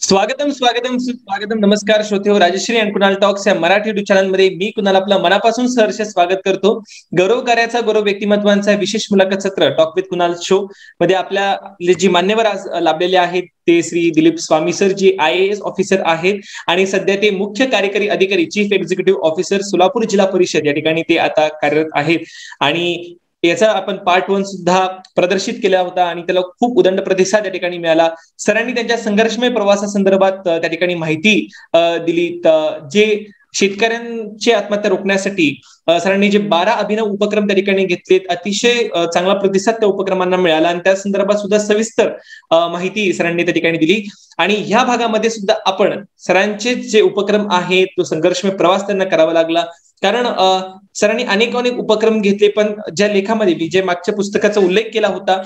स्वागतम स्वागतम सुस्वागतम. नमस्कार श्रोते हो, राजश्री अँड कुणाल टॉक्स या मराठी युट्यूब चॅनलमध्ये मी कुणाल आपलं मनापासून सहर्ष स्वागत करतो. गौरव कार्याचा, गौरव व्यक्तिमत्वांचा विशेष मुलाखत सत्र टॉक विथ कुणाल शो मध्ये आपले जी मान्यवर आज लाभलेले आहेत ते श्री दिलीप स्वामी सर, जे IAS ऑफिसर आहेत आणि सध्या ते मुख्य कार्यकारी अधिकारी, चीफ एक्झिक्युटिव्ह ऑफिसर, सोलापूर जिल्हा परिषद या ठिकाणी ते आता कार्यरत आहेत. आणि याचा आपण पार्ट 1 सुद्धा प्रदर्शित केला होता आणि त्याला खूप उदंड प्रतिसाद या ठिकाणी मिळाला. सरांनी त्यांच्या संघर्षमय प्रवासासंदर्भात त्या ठिकाणी माहिती दिली. जे शेतकऱ्यांची आत्महत्या रोखण्यासाठी सरांनी जे 12 अभिनव उपक्रम त्या ठिकाणी घेतलेत, अतिशय चांगला प्रतिसाद त्या उपक्रमांना मिळाला आणि त्या संदर्भात सुद्धा सविस्तर माहिती सरांनी त्या ठिकाणी दिली. आणि ह्या भागामध्ये सुद्धा आपण सरांचे जे उपक्रम आहेत, तो संघर्षमय प्रवास त्यांना करावा लागला. कारण सरांनी अनेक उपक्रम घेतले, पण ज्या लेखामध्ये मी जे मागच्या पुस्तकाचा उल्लेख केला होता,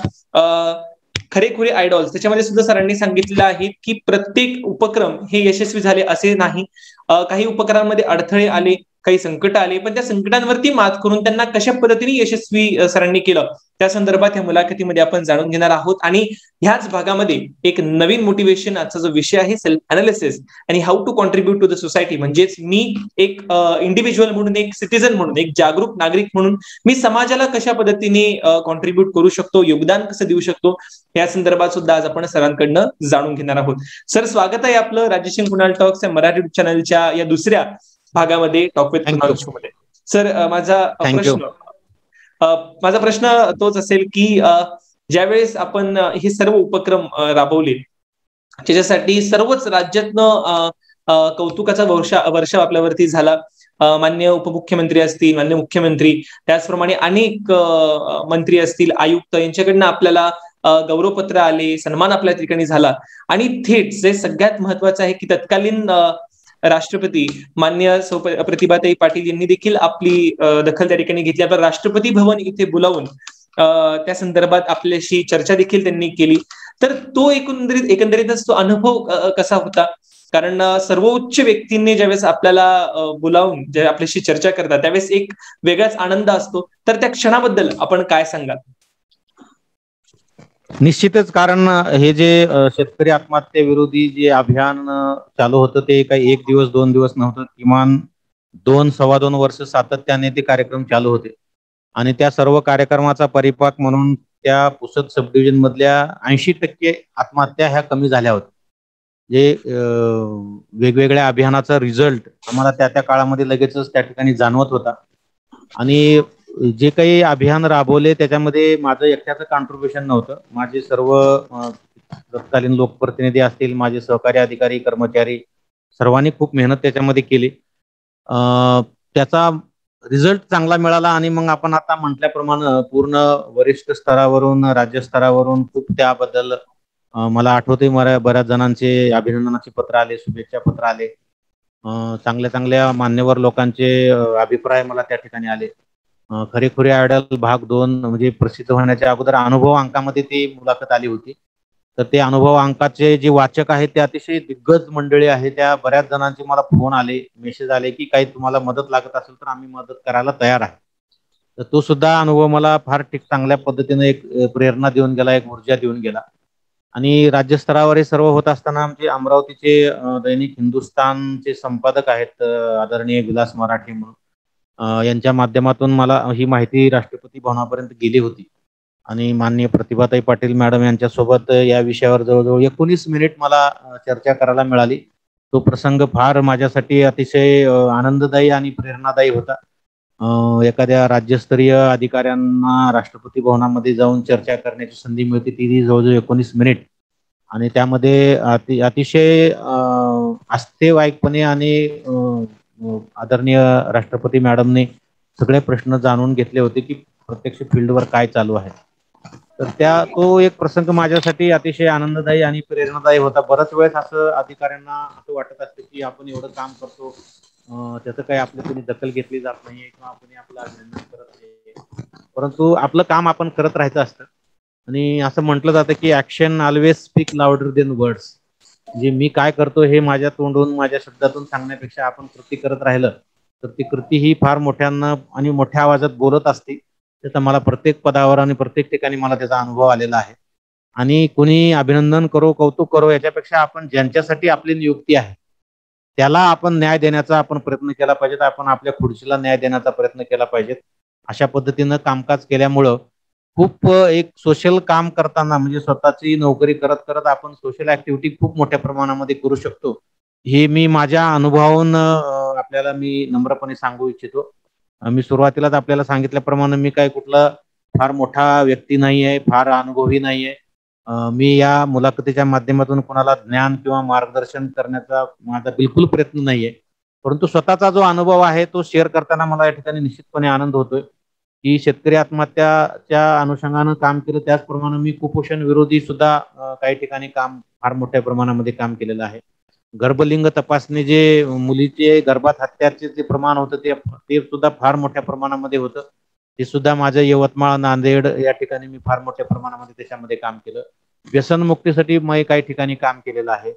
खरेखुरे आयडॉल्स, त्याच्यामध्ये सुद्धा सरांनी सांगितलेलं आहे की प्रत्येक उपक्रम हे यशस्वी झाले असे नाही. काही उपक्रमांमध्ये अडथळे आले, काही संकट आले, पण त्या संकटांवरती मात करून त्यांना कशा पद्धतीने यशस्वी सरांनी केलं त्या संदर्भात या मुलाखतीमध्ये आपण जाणून घेणार आहोत. आणि ह्याच भागामध्ये एक नवीन मोटिवेशन, आजचा जो विषय आहे सेल्फ अनालिसिस आणि how to contribute to the society, म्हणजेच मी एक इंडिव्हिज्युअल म्हणून, एक सिटीजन म्हणून, एक जागरूक नागरिक म्हणून मी समाजाला कशा पद्धतीने कॉन्ट्रीब्युट करू शकतो, योगदान कसं देऊ शकतो, या संदर्भात सुद्धा आज आपण सरांकडनं जाणून घेणार आहोत. सर, स्वागत आहे आपलं राजश्री कुणाल टॉक्स या मराठी चॅनलच्या या दुसऱ्या भागामध्ये, टॉक विथ कुणाल शो मध्ये. सर, माझा प्रश्न तोच असेल की ज्यावेळेस आपण हे सर्व उपक्रम राबवले, त्याच्यासाठी सर्वच राज्यातनं कौतुकाचा वर्षाव आपल्यावरती झाला. मान्य उपमुख्यमंत्री असतील, मान्य मुख्यमंत्री, त्याचप्रमाणे अनेक मंत्री असतील, आयुक्त, यांच्याकडनं आपल्याला गौरवपत्र आले, सन्मान आपल्या ठिकाणी झाला. आणि थेट जे सगळ्यात महत्वाचं आहे की तत्कालीन राष्ट्रपती मान्य प्रतिभाताई पाटील यांनी देखील आपली दखल त्या ठिकाणी घेतली. आपलं राष्ट्रपती भवन इथे बोलावून त्या संदर्भात आपल्याशी चर्चा देखील त्यांनी केली. तर तो एकंदरीतच तो अनुभव कसा होता? कारण सर्वोच्च व्यक्तींनी ज्यावेळेस आपल्याला बोलावून जे आपल्याशी चर्चा करतात, त्यावेळेस एक वेगळाच आनंद असतो. तर त्या क्षणाबद्दल आपण काय सांगाल? निश्चितच, कारण हे जे शेतकरी आत्महत्येविरोधी जे अभियान चालू होतं ते काही 1 दिवस 2 दिवस नव्हतं, किमान 2-2.25 वर्ष सातत्याने ते कार्यक्रम चालू होते. आणि त्या सर्व कार्यक्रमाचा परिपाक म्हणून त्या पुसद सब डिव्हिजन मधल्या 80% आत्महत्या ह्या कमी झाल्या होत्या. जे वेगवेगळ्या अभियानाचा रिझल्ट आम्हाला त्या काळामध्ये लगेचच त्या ठिकाणी जाणवत होता. आणि जे काही अभियान राबवले त्याच्यामध्ये माझं एकट्याचं कॉन्ट्रीब्युशन नव्हतं. माझे सर्व तत्कालीन लोकप्रतिनिधी असतील, माझे सहकारी अधिकारी, कर्मचारी, सर्वांनी खूप मेहनत त्याच्यामध्ये केली. त्याचा रिझल्ट चांगला मिळाला. आणि मग आपण आता म्हटल्याप्रमाणे पूर्ण वरिष्ठ स्तरावरून, राज्य स्तरावरून खूप त्याबद्दल मला आठवते, बऱ्याच जणांचे अभिनंदनाचे पत्र आले, शुभेच्छा पत्र आले, चांगल्या चांगल्या मान्यवर लोकांचे अभिप्राय मला त्या ठिकाणी आले. खरेखुरे आयडल भाग 2 म्हणजे प्रसिद्ध होण्याच्या अगोदर अनुभव अंकामध्ये ती मुलाखत आली होती. तर ते अनुभव अंकाचे जे वाचक आहेत ते अतिशय दिग्गज मंडळी आहे. त्या बऱ्याच जणांचे मला फोन आले, मेसेज आले की काही तुम्हाला मदत लागत असेल तर आम्ही मदत करायला तयार आहे. तर तो सुद्धा अनुभव मला फार चांगल्या पद्धतीने एक प्रेरणा देऊन गेला, एक ऊर्जा देऊन गेला. आणि राज्यस्तरावर हे सर्व होत असताना आमचे अमरावतीचे दैनिक हिंदुस्थानचे संपादक आहेत आदरणीय विलास मराठे म्हणून, यांच्या माध्यमातून मला ही माहिती राष्ट्रपती भवनापर्यंत गेली होती. आणि माननीय प्रतिभाताई पाटील मॅडम यांच्यासोबत या विषयावर जवळजवळ 19 मिनिट मला चर्चा करायला मिळाली. तो प्रसंग फार माझ्यासाठी अतिशय आनंददायी आणि प्रेरणादायी होता. एखाद्या राज्यस्तरीय अधिकाऱ्यांना राष्ट्रपती भवनामध्ये जाऊन चर्चा करण्याची संधी मिळते, ती जवळजवळ 19 मिनिट. आणि त्यामध्ये अतिशय आस्थेवाईकपणे आणि आदरणीय राष्ट्रपती मॅडमने सगळे प्रश्न जाणून घेतले होते की प्रत्यक्ष फील्डवर काय चालू आहे. तर तो एक प्रसंग माझ्यासाठी अतिशय आनंददायी आणि प्रेरणादायी होता. बऱ्याच वेळेस असं अधिकाऱ्यांना असं वाटत असतं की आपण एवढं काम करतो, त्याचं काही आपली कोणी दखल घेतली जात नाहीये किंवा आपण आपलं अभिनंदन करत नाही, परंतु आपलं काम आपण करत राहायचं असतं. आणि असं म्हटलं जातं की action always speak louder than words. म्हणजे मी काय करतो हे माझ्या तोंडून, माझ्या शब्दातून सांगण्यापेक्षा आपण कृती करत राहिलं तर ती कृती ही फार मोठ्यानं आणि मोठ्या आवाजात बोलत असते. त्याचा मला प्रत्येक पदावर आणि प्रत्येक ठिकाणी मला त्याचा अनुभव आलेला आहे. आणि कुणी अभिनंदन करो, कौतुक करो, याच्यापेक्षा आपण ज्यांच्यासाठी आपली नियुक्ती आहे त्याला आपण न्याय देण्याचा आपण प्रयत्न केला पाहिजे. आपण आपल्या खुर्चीला न्याय देण्याचा प्रयत्न केला पाहिजे. अशा पद्धतीनं कामकाज केल्यामुळं खूप एक सोशल काम करताना म्हणजे स्वतःची नोकरी करत करत आपण सोशल ऍक्टिव्हिटी खूप मोठ्या प्रमाणामध्ये करू शकतो. हे मी माझ्या अनुभवावरून आपल्याला मी नम्रपणे सांगू इच्छितो. मी सुरुवातीलाच आपल्याला सांगितल्याप्रमाणे मी काय कुठला फार मोठा व्यक्ती नाही आहे, फार अनुभवी नाही आहे. मी या मुलाखतीच्या माध्यमातून कोणाला ज्ञान किंवा मार्गदर्शन करण्याचा माझा बिलकुल प्रयत्न नाहीये. परंतु स्वतःचा जो अनुभव आहे तो शेअर करताना मला या ठिकाणी निश्चितपणे आनंद होतोय की शेतकरी आत्महत्याच्या अनुषंगानं काम केलं, त्याचप्रमाणे मी कुपोषण विरोधी सुद्धा काही ठिकाणी काम फार मोठ्या प्रमाणामध्ये काम केलेलं आहे. गर्भलिंग तपासणी जे मुलीचे गर्भात हत्याचे जे प्रमाण होतं ते सुद्धा फार मोठ्या प्रमाणामध्ये होतं. ते सुद्धा माझं यवतमाळ, नांदेड या ठिकाणी मी फार मोठ्या प्रमाणामध्ये त्याच्यामध्ये काम केलं. व्यसनमुक्तीसाठी मी काही ठिकाणी काम केलेलं आहे.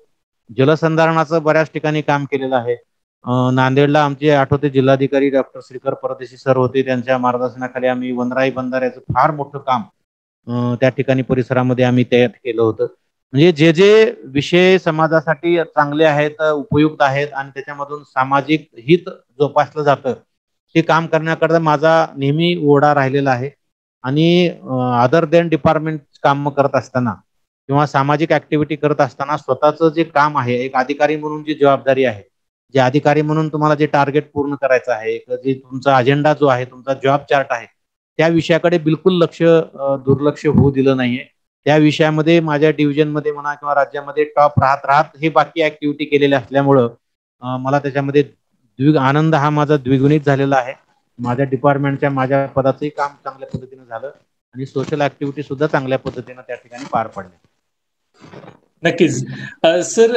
जलसंधारणाचं बऱ्याच ठिकाणी काम केलेलं आहे. नांदेडला आमचे आठवते जिल्हाधिकारी डॉक्टर श्रीकर परदेशी सर होते. त्यांच्या मार्गदर्शनाखाली आम्ही वनराई बंधाऱ्याचं फार मोठं काम त्या ठिकाणी परिसरामध्ये आम्ही तयार केलं होतं. म्हणजे जे जे विषय समाजासाठी चांगले आहेत, उपयुक्त आहेत आणि त्याच्यामधून सामाजिक हित जोपासलं जातं ते काम करण्याकरता माझा नेहमी ओढा राहिलेला आहे. आणि अदर देन डिपार्टमेंट काम करत असताना किंवा सामाजिक ऍक्टिव्हिटी करत असताना स्वतःचं जे काम आहे, एक अधिकारी म्हणून जी जबाबदारी आहे, जे अधिकारी म्हणून तुम्हाला जे टार्गेट पूर्ण करायचं आहे, जे तुमचा अजेंडा जो आहे, तुमचा जॉब चार्ट आहे, त्या विषयाकडे बिलकुल दुर्लक्ष होऊ दिलं नाहीये. त्या विषयामध्ये माझ्या डिव्हिजनमध्ये म्हणा किंवा राज्यामध्ये टॉप राहत राहत हे बाकी ऍक्टिव्हिटी केलेल्या असल्यामुळं मला त्याच्यामध्ये आनंद हा माझा द्विगुणित झालेला आहे. माझ्या डिपार्टमेंटच्या माझ्या पदाचंही काम चांगल्या पद्धतीने झालं आणि सोशल ऍक्टिव्हिटी सुद्धा चांगल्या पद्धतीने त्या ठिकाणी पार पडल्या. नक्कीच. सर,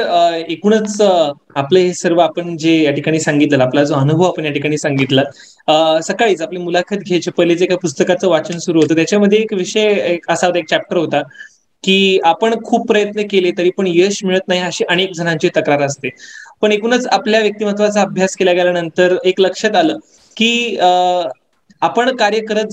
एकूणच आपलं हे सर्व आपण जे या ठिकाणी सांगितलं, आपला जो अनुभव आपण या ठिकाणी सांगितला, सकाळीच आपली मुलाखत घ्यायच्या पहिले जे काही पुस्तकाचं वाचन सुरू होतं त्याच्यामध्ये एक विषय असा होता, एक चॅप्टर होता की आपण खूप प्रयत्न केले तरी पण यश मिळत नाही अशी अनेक जणांची तक्रार असते. पण एकूणच आपल्या व्यक्तिमत्वाचा अभ्यास केला गेल्यानंतर एक लक्षात आलं की आपण कार्य करत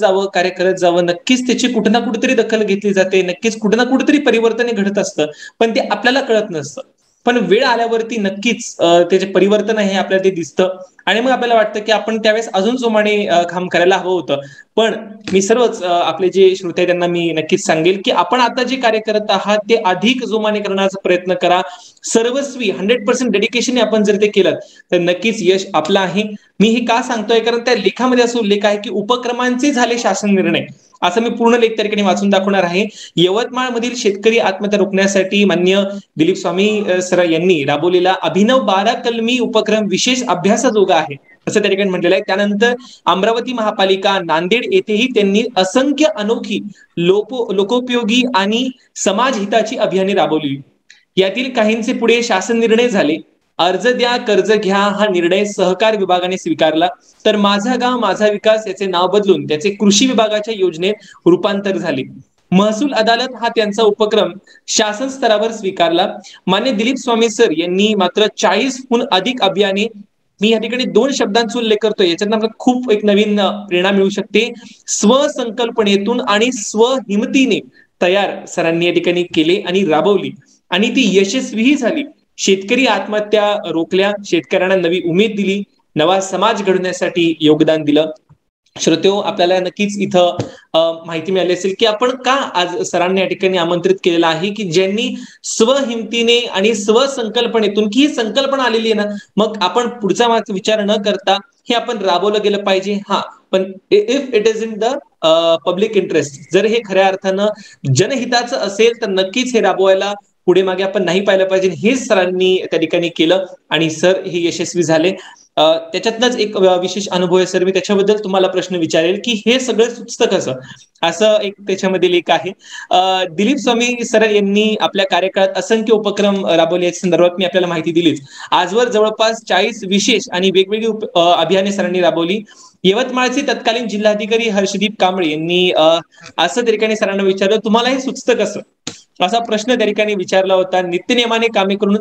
जावं, नक्कीच त्याची कुठे ना कुठेतरी दखल घेतली जाते, नक्कीच कुठे ना कुठेतरी परिवर्तन घडत असतं, पण ते आपल्याला कळत नसतं. पण वेळ आल्यावरती नक्कीच त्याचे परिवर्तन आहे आपल्याला ते दिसतं आणि मग आपल्याला वाटतं की आपण त्यावेळेस अजून जोमाने काम करायला हवं होतं. पण मी सर्वच आपले जे श्रोते आहेत त्यांना मी नक्कीच सांगेल की आपण आता जे कार्य करत आहात ते अधिक जोमाने करण्याचा प्रयत्न करा. सर्वस्वी 100% डेडिकेशन आपण जर ते केलं तर नक्कीच यश आपलं आहे. मी हे का सांगतोय, कारण त्या लेखामध्ये असं उल्लेख आहे की उपक्रमांचे झाले शासन निर्णय, असं मी पूर्ण लेख त्या ठिकाणी वाचून दाखवणार आहे. यवतमाळ मधील शेतकरी आत्महत्या रोखण्यासाठी मान्य दिलीप स्वामी सर यांनी राबवलेला अभिनव 12 कलमी उपक्रम विशेष अभ्यासाजोगा आहे असं त्या ठिकाणी म्हटलेलं आहे. त्यानंतर अमरावती महापालिका, नांदेड येथेही त्यांनी असंख्य अनोखी लोकोपयोगी आणि समाजहिताची अभियाने राबवली. यातील काहींचे पुढे शासन निर्णय झाले. अर्ज द्या कर्ज घ्या हा निर्णय सहकार विभागाने स्वीकारला, तर माझा गाव माझा विकास याचे नाव बदलून त्याचे कृषी विभागाच्या योजनेत रूपांतर झाले. महसूल अदालत हा त्यांचा उपक्रम शासन स्तरावर स्वीकारला. मान्य दिलीप स्वामी सर यांनी मात्र 40हून अधिक अभियाने, मी या ठिकाणी 2 शब्दांचा उल्लेख करतोय, याच्यातून आपल्याला खूप एक नवीन प्रेरणा मिळू शकते. स्वसंकल्पनेतून आणि स्वहिमतीने तयार सरांनी या ठिकाणी केले आणि राबवली आणि ती यशस्वीही झाली. शेतकरी आत्महत्या रोखल्या, शेतकऱ्यांना नवी उमेद दिली, नवा समाज घडवण्यासाठी योगदान दिलं. श्रोतेहो, आपल्याला नक्कीच इथं माहिती मिळाली असेल की आपण का आज सरांनी या ठिकाणी आमंत्रित केलेलं आहे, की ज्यांनी स्वहिमतीने आणि स्वसंकल्पनेतून, की ही संकल्पना आलेली आहे ना, मग आपण पुढचा विचार न करता हे आपण राबवलं गेलं पाहिजे. हा, पण if it is in the public interest, जर हे खऱ्या अर्थानं जनहिताचं असेल तर नक्कीच हे राबवायला पुढे मागे आपण नाही पाहिलं पाहिजे. हेच सरांनी त्या ठिकाणी केलं आणि सर हे यशस्वी झाले. त्याच्यातनंच एक विशेष अनुभव आहे सर, मी त्याच्याबद्दल तुम्हाला प्रश्न विचारेल की हे सगळं सुचतं कसं, असं एक त्याच्यामध्ये लेख आहे. दिलीप स्वामी सर यांनी आपल्या कार्यकाळात असंख्य उपक्रम राबवले या संदर्भात मी आपल्याला माहिती दिलीच. आजवर जवळपास 40 विशेष आणि वेगवेगळी अभियाने सरांनी राबवली. यवतमाळचे तत्कालीन जिल्हाधिकारी हर्षदीप कांबळे यांनी असं त्या ठिकाणी सरांना विचारलं, तुम्हाला हे सुचतं कसं, असा प्रश्न त्या ठिकाणी विचारला होता. नित्यनेमाने कामे करून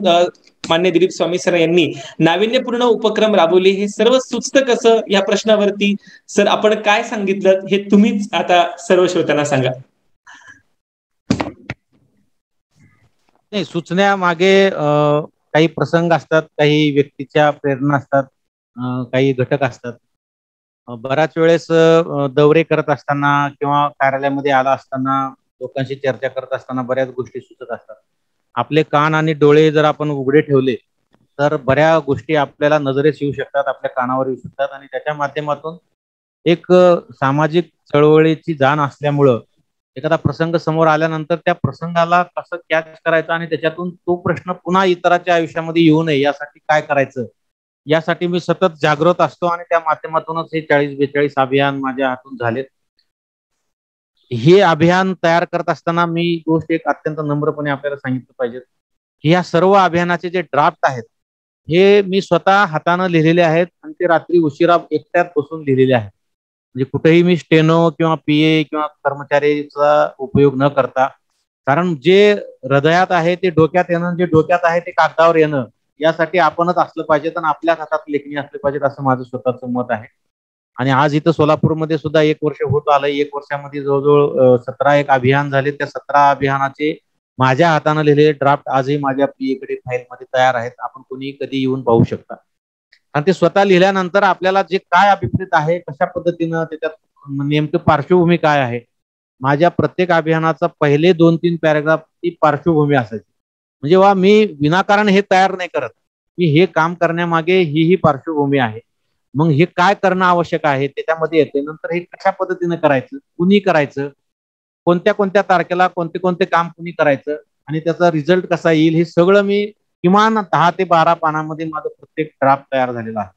मान्य दिलीप स्वामी सर यांनी नाविन्यपूर्ण उपक्रम राबवले. हे सर्व सुचतं कसं या प्रश्नावरती सर आपण काय सांगितलं हे तुम्हीच आता सर्व श्रोत्यांना सांगा. नाही, सुचण्यामागे काही प्रसंग असतात, काही व्यक्तीच्या प्रेरणा असतात, काही घटक असतात. बऱ्याच वेळेस दौरे करत असताना किंवा कार्यालयामध्ये आला असताना, लोकांशी चर्चा करत असताना बऱ्याच गोष्टी सुचत असतात. आपले कान आणि डोळे जर आपण उघडे ठेवले तर बऱ्या गोष्टी आपल्याला नजरेस येऊ शकतात, आपल्या कानावर येऊ शकतात आणि त्याच्या माध्यमातून एक सामाजिक चळवळीची जाण असल्यामुळं एखादा प्रसंग समोर आल्यानंतर त्या प्रसंगाला कसं कॅच करायचं आणि त्याच्यातून तो प्रश्न पुन्हा इतरांच्या आयुष्यामध्ये येऊ नये यासाठी काय करायचं, यासाठी मी सतत जागृत असतो आणि त्या माध्यमातूनच हे 40-42 अभियान माझ्या हातून झालेत. हे अभियान तयार करत असताना मी गोष्ट एक अत्यंत नम्रपणे आपल्याला सांगितलं पाहिजे की या सर्व अभियानाचे जे ड्राफ्ट आहेत हे मी स्वतः हाताने लिहिलेले आहेत आणि ते रात्री उशिरा एकट्यात बसून लिहिलेले आहेत. म्हणजे कुठेही मी स्टेनो किंवा पीए किंवा कर्मचारीचा उपयोग न करता, कारण जे हृदयात आहे ते डोक्यात येणं, जे डोक्यात आहे ते कागदावर येणं, यासाठी आपणच असलं पाहिजे आणि आपल्याच हातात लेखणी असले पाहिजेत असं माझं स्वतःचं मत आहे. आणि आज इथं सोलापूरमध्ये सुद्धा 1 वर्ष होत आलंय. 1 वर्षामध्ये जवळजवळ 17 एक अभियान झाले. त्या 17 अभियानाचे माझ्या हाताने लिहिलेले ड्राफ्ट आजही माझ्या पीएकडे फाईलमध्ये तयार आहेत. आपण कोणी कधी येऊन पाहू शकता. आणि ते स्वतः लिहिल्यानंतर आपल्याला जे काय अभिप्रेत आहे, कशा पद्धतीनं त्याच्यात नेमकं पार्श्वभूमी काय आहे, माझ्या प्रत्येक अभियानाचा पहिले 2-3 पॅराग्राफ ती पार्श्वभूमी असायची. म्हणजे वा मी विनाकारण हे तयार नाही करत, की हे काम करण्यामागे ही पार्श्वभूमी आहे. मग हे काय करणं आवश्यक आहे त्याच्यामध्ये येते. नंतर हे कशा पद्धतीने करायचं, कुणी करायचं, कोणत्या कोणत्या तारखेला कोणते कोणते काम कुणी करायचं आणि त्याचा रिझल्ट कसा येईल, हे सगळं मी किमान 10 ते 12 पानामध्ये माझं प्रत्येक ड्राफ्ट तयार झालेला आहे.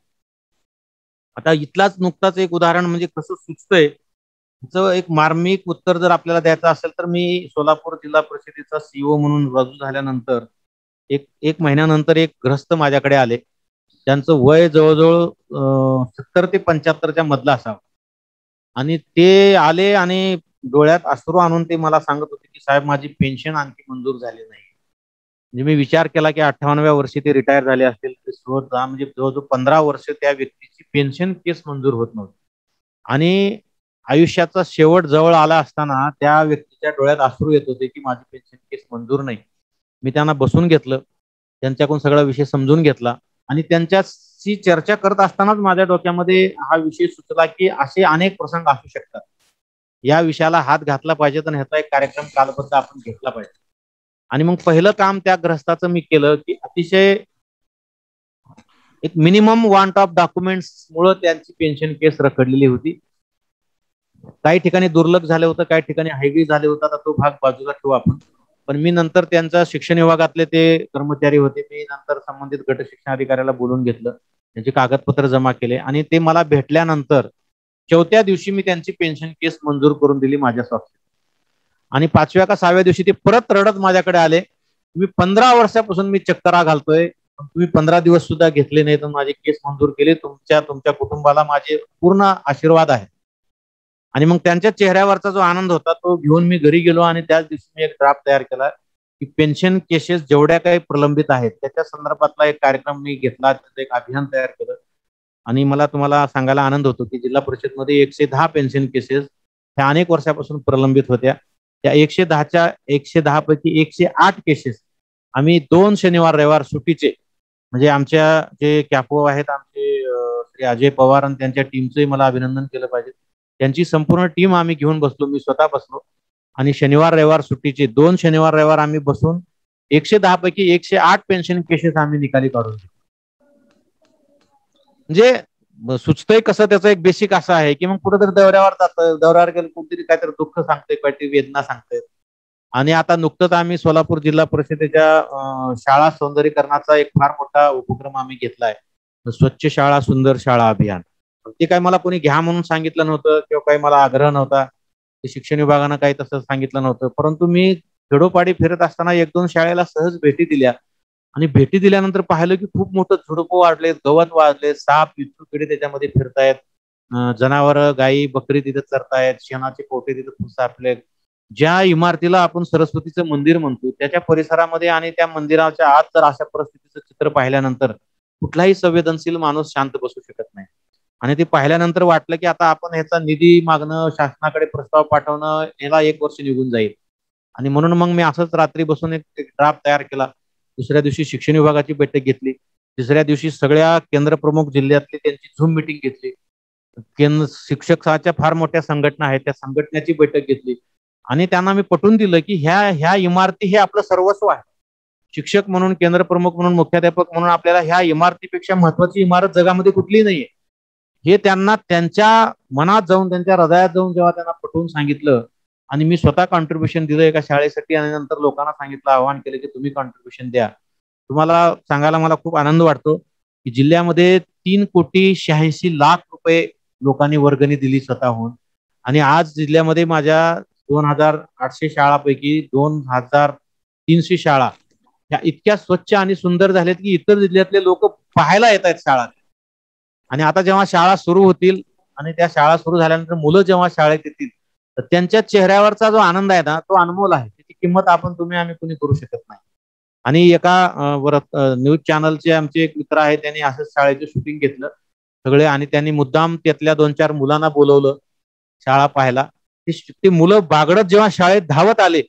आता इथलाच नुकताच एक उदाहरण म्हणजे कसं सुचतंय त्याचं एक मार्मिक उत्तर जर आपल्याला द्यायचं असेल तर मी सोलापूर जिल्हा परिषदेचा सीओ म्हणून रुजू झाल्यानंतर एक एक महिन्यानंतर एक ग्रस्त माझ्याकडे आले. त्यांचं वय जवळजवळ 70 ते 75च्या मधलं असावं. आणि ते आले आणि डोळ्यात अश्रू आणून ते मला सांगत होते की साहेब माझी पेन्शन आणखी मंजूर झाली नाही. म्हणजे मी विचार केला की 58व्या वर्षी ते रिटायर झाले असतील, म्हणजे जवळजवळ 15 वर्ष त्या व्यक्तीची पेन्शन केस मंजूर होत नव्हती. आणि आयुष्याचा शेवट जवळ आला असताना त्या व्यक्तीच्या डोळ्यात अश्रू येत होते की माझी पेन्शन केस मंजूर नाही. मी त्यांना बसून घेतलं, त्यांच्याकडून सगळा विषय समजून घेतला आणि त्यांच्याशी चर्चा करत असतानाच माझ्या डोक्यामध्ये हा विषय सुचला की असे अनेक प्रसंग असू शकतात. या विषयाला हात घातला पाहिजे आणि ह्याचा एक कार्यक्रम कालबद्ध आपण घेतला पाहिजे. आणि मग पहिलं काम त्या ग्रस्ताचं मी केलं की अतिशय एक मिनिमम वांट ऑफ डॉक्युमेंट्स मुळे त्यांची पेन्शन केस रखडलेली होती. काही ठिकाणी दुर्लक्ष झालं होतं, काही ठिकाणी हायगी झाले होतं. आता तो भाग बाजूला ठेवू आपण. पण मी नंतर त्यांचा शिक्षण विभागातले ते कर्मचारी होते, मी नंतर संबंधित गट शिक्षण अधिकाऱ्याला बोलून घेतलं, त्यांची कागदपत्र जमा केले आणि ते मला भेटल्यानंतर 4थ्या दिवशी मी त्यांची पेन्शन केस मंजूर करून दिली माझ्या स्वाक्षरी. आणि 5व्या का 6व्या दिवशी ते परत रडत माझ्याकडे आले. तुम्ही 15 वर्षापासून मी चक्करा घालतोय, तुम्ही 15 दिवस सुद्धा घेतले नाही तर माझे केस मंजूर केले. तुमच्या कुटुंबाला माझे पूर्ण आशीर्वाद आहे. आणि मग त्यांच्या चेहऱ्यावरचा जो आनंद होता तो घेऊन मी घरी गेलो आणि त्याच दिवशी मी एक ड्राफ्ट तयार केला की पेन्शन केसेस जेवढ्या काही प्रलंबित आहेत त्याच्या संदर्भातला एक कार्यक्रम मी घेतला, त्याचं एक अभियान तयार केलं. आणि मला तुम्हाला सांगायला आनंद होतो की जिल्हा परिषदमध्ये 110 पेन्शन केसेस ह्या अनेक वर्षापासून प्रलंबित होत्या. त्या 110च्या 110 पैकी 108 केसेस आम्ही 2 शनिवार रविवार सुट्टीचे, म्हणजे आमच्या जे कॅपो आहेत आमचे श्री अजय पवार आणि त्यांच्या टीमचंही मला अभिनंदन केलं पाहिजे. त्यांची संपूर्ण टीम आम्ही घेऊन बसलो, मी स्वतः बसलो आणि शनिवार रविवार सुट्टीचे 2 शनिवार रविवार आम्ही बसून 110 पैकी 108 पेन्शन केसेस आम्ही निकाली काढून दिले. म्हणजे सुचतंय कसं, त्याचं एक बेसिक असं आहे की मग कुठेतरी दौऱ्यावर जातं, दौऱ्यावर गेलं कुठेतरी काहीतरी दुःख सांगतंय, काहीतरी वेदना सांगतंय. आणि आता नुकतंच आम्ही सोलापूर जिल्हा परिषदेच्या शाळा सौंदर्यीकरणाचा एक फार मोठा उपक्रम आम्ही घेतलाय, स्वच्छ शाळा सुंदर शाळा अभियान. ते काही मला कोणी घ्या म्हणून सांगितलं नव्हतं किंवा काही मला आग्रह नव्हता, ते शिक्षण विभागानं काही तसं सांगितलं नव्हतं. परंतु मी खेडोपाडी फिरत असताना 1-2 शाळेला सहज भेटी दिल्या आणि भेटी दिल्यानंतर पाहिलं की खूप मोठं झुडपं वाढले, गवत वाढले, साप विंचू किडे त्याच्यामध्ये फिरतायत, जनावर गाई बकरी तिथे चरतायत, शेणाचे पोटे तिथे सापले. ज्या इमारतीला आपण सरस्वतीचं मंदिर म्हणतो त्याच्या परिसरामध्ये आणि त्या मंदिराच्या आत जर अशा परिस्थितीचं चित्र पाहिल्यानंतर कुठलाही संवेदनशील माणूस शांत बसू शकत नाही. आणि ते पाहिल्यानंतर वाटलं की आता आपण ह्याचा निधी मागणं, शासनाकडे प्रस्ताव पाठवणं, याला 1 वर्ष निघून जाईल. आणि म्हणून मग मी असंच रात्री बसून एक ड्राफ्ट तयार केला. दुसऱ्या दिवशी शिक्षण विभागाची बैठक घेतली. तिसऱ्या दिवशी सगळ्या केंद्र प्रमुख जिल्ह्यातली त्यांची झूम मिटिंग घेतली. केंद्र शिक्षकाच्या फार मोठ्या संघटना आहेत त्या संघटनेची बैठक घेतली आणि त्यांना मी पटवून दिलं की ह्या इमारती हे आपलं सर्वस्व आहे. शिक्षक म्हणून, केंद्र प्रमुख म्हणून, मुख्याध्यापक म्हणून आपल्याला ह्या इमारतीपेक्षा महत्वाची इमारत जगामध्ये कुठलीही नाहीये हे त्यांना त्यांच्या मनात जाऊन, त्यांच्या हृदयात जाऊन जेव्हा त्यांना पटवून सांगितलं आणि मी स्वतः कॉन्ट्रीब्युशन दिलं एका शाळेसाठी आणि नंतर लोकांना सांगितलं, आवाहन केलं की तुम्ही कॉन्ट्रीब्युशन द्या. तुम्हाला सांगायला मला खूप आनंद वाटतो की जिल्ह्यामध्ये 3,86,00,000 रुपये लोकांनी वर्गणी दिली स्वतःहून आणि आज जिल्ह्यामध्ये माझ्या 2,800 शाळापैकी 2,300 शाळा ह्या इतक्या स्वच्छ आणि सुंदर झाल्यात की इतर जिल्ह्यातले लोक पाहायला येत आहेत शाळा. आणि आता जेव्हा शाळा सुरू होतील आणि त्या शाळा सुरू झाल्यानंतर मुलं जेव्हा शाळेत येतील तर त्यांच्या चेहऱ्यावरचा जो आनंद आहे ना तो अनमोल आहे. त्याची किंमत आम्ही कुणी करू शकत नाही. आणि एका न्यूज चॅनलचे आमचे एक मित्र आहेत त्यांनी असंच शाळेचं शूटिंग घेतलं सगळे आणि त्यांनी मुद्दाम त्यातल्या 2-4 मुलांना बोलवलं शाळा पाहायला. ते मुलं बागडत जेव्हा शाळेत धावत आले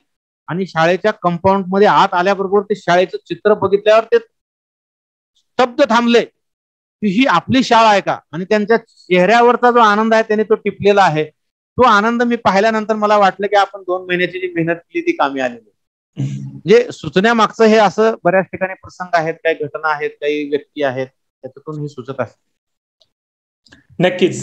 आणि शाळेच्या कंपाऊंड मध्ये आत आल्याबरोबर ते शाळेचं चित्र बघितल्यावर ते स्तब्ध थांबले की ही आपली शाळा आहे का. आणि त्यांच्या चेहऱ्यावरचा जो आनंद आहे त्याने तो टिपलेला आहे. तो आनंद मी पाहिल्यानंतर मला वाटलं की आपण 2 महिन्याची जी मेहनत केली ती कामी आलेली. म्हणजे सुचण्यामागचं हे असं बऱ्याच ठिकाणी प्रसंग आहेत, काही घटना आहेत, काही व्यक्ती आहेत, त्याच्यातून हे सुचत असते. नक्कीच